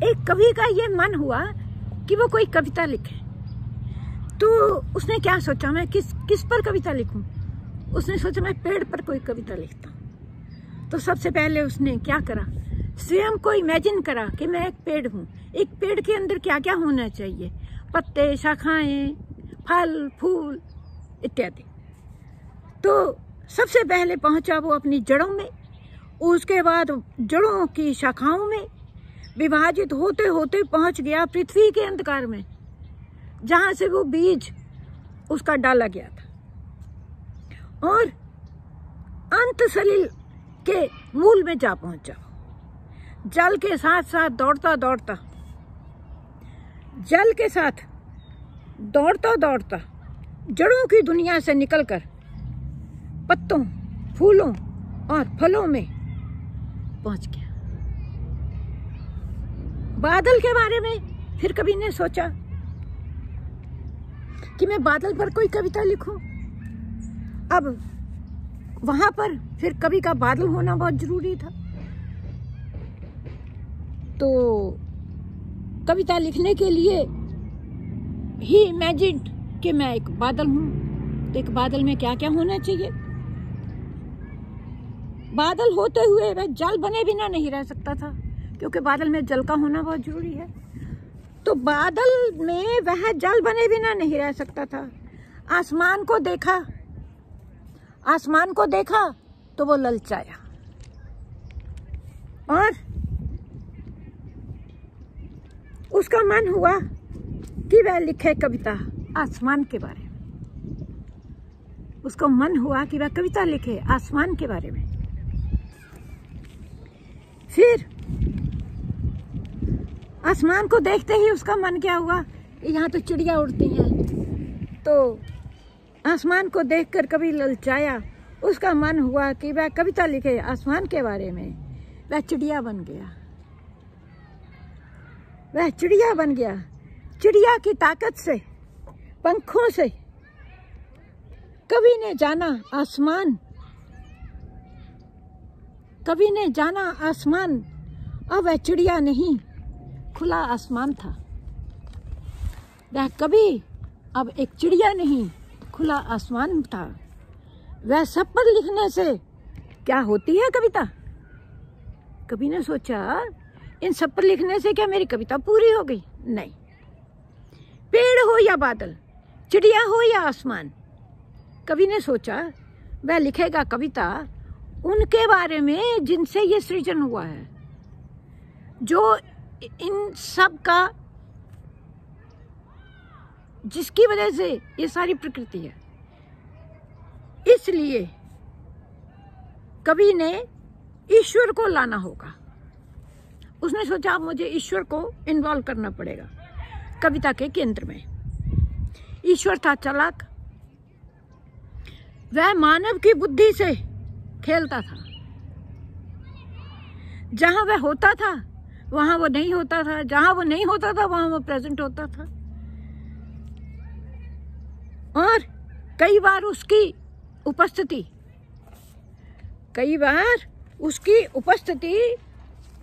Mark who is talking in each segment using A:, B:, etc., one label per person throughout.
A: एक कवि का ये मन हुआ कि वो कोई कविता लिखे। तो उसने क्या सोचा, मैं किस पर कविता लिखूं? उसने सोचा मैं पेड़ पर कोई कविता लिखता हूँ। तो सबसे पहले उसने क्या करा, स्वयं को इमेजिन करा कि मैं एक पेड़ हूँ। एक पेड़ के अंदर क्या क्या होना चाहिए, पत्ते, शाखाएं, फल, फूल इत्यादि। तो सबसे पहले पहुंचा वो अपनी जड़ों में, उसके बाद जड़ों की शाखाओं में विभाजित होते होते पहुंच गया पृथ्वी के अंधकार में, जहां से वो बीज उसका डाला गया था, और अंत सलिल के मूल में जा पहुंचा। जल के साथ साथ दौड़ता दौड़ता, जल के साथ दौड़ता दौड़ता जड़ों की दुनिया से निकलकर पत्तों, फूलों और फलों में पहुंच गया। बादल के बारे में फिर कवि ने सोचा कि मैं बादल पर कोई कविता लिखूं। अब वहां पर फिर कवि का बादल होना बहुत जरूरी था। तो कविता लिखने के लिए ही इमेजिन कि मैं एक बादल हूं। तो एक बादल में क्या क्या होना चाहिए? बादल होते हुए वह जल बने बिना नहीं रह सकता था, क्योंकि बादल में जल का होना बहुत जरूरी है। तो बादल में वह जल बने बिना नहीं रह सकता था। आसमान को देखा, आसमान को देखा तो वो ललचाया, और उसका मन हुआ कि वह लिखे कविता आसमान के बारे में। उसको मन हुआ कि वह कविता लिखे आसमान के बारे में। फिर आसमान को देखते ही उसका मन क्या हुआ, यहाँ तो चिड़िया उड़ती हैं। तो आसमान को देखकर कभी ललचाया, उसका मन हुआ कि वह कविता लिखे आसमान के बारे में। वह चिड़िया बन गया, वह चिड़िया बन गया। चिड़िया की ताकत से, पंखों से कवि ने जाना आसमान, कवि ने जाना आसमान। अब वह चिड़िया नहीं, खुला आसमान था। वह कवि अब एक चिड़िया नहीं, खुला आसमान था। वह सब पर लिखने से क्या होती है कविता? कवि ने सोचा इन सब पर लिखने से क्या मेरी कविता पूरी हो गई? नहीं। पेड़ हो या बादल, चिड़िया हो या आसमान, कवि ने सोचा वह लिखेगा कविता उनके बारे में जिनसे ये सृजन हुआ है, जो इन सब का, जिसकी वजह से ये सारी प्रकृति है। इसलिए कवि ने ईश्वर को लाना होगा। उसने सोचा अब मुझे ईश्वर को इन्वॉल्व करना पड़ेगा कविता के केंद्र में। ईश्वर था चालाक, वह मानव की बुद्धि से खेलता था। जहां वह होता था वहां वो नहीं होता था, जहां वो नहीं होता था वहां वो प्रेजेंट होता था। और कई बार उसकी उपस्थिति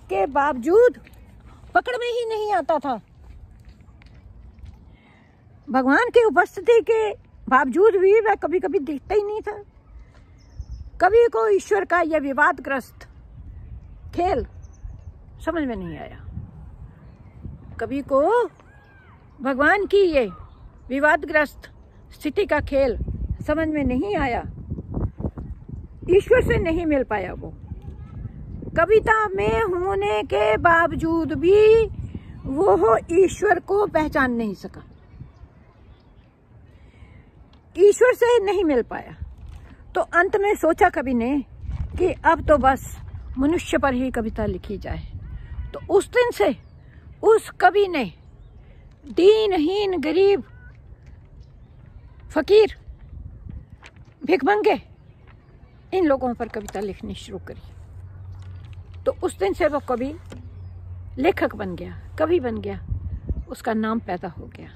A: के बावजूद पकड़ में ही नहीं आता था। भगवान की उपस्थिति के बावजूद भी वह कभी कभी दिखता ही नहीं था। कवि को ईश्वर का यह विवादग्रस्त खेल समझ में नहीं आया। कवि को भगवान की ये विवादग्रस्त स्थिति का खेल समझ में नहीं आया। ईश्वर से नहीं मिल पाया। वो कविता में होने के बावजूद भी वो ईश्वर को पहचान नहीं सका, ईश्वर से नहीं मिल पाया। तो अंत में सोचा कवि ने कि अब तो बस मनुष्य पर ही कविता लिखी जाए। तो उस दिन से उस कवि ने दीनहीन, गरीब, फकीर, भिखमंगे, इन लोगों पर कविता लिखनी शुरू करी। तो उस दिन से वो कवि लेखक बन गया, कवि बन गया, उसका नाम पैदा हो गया।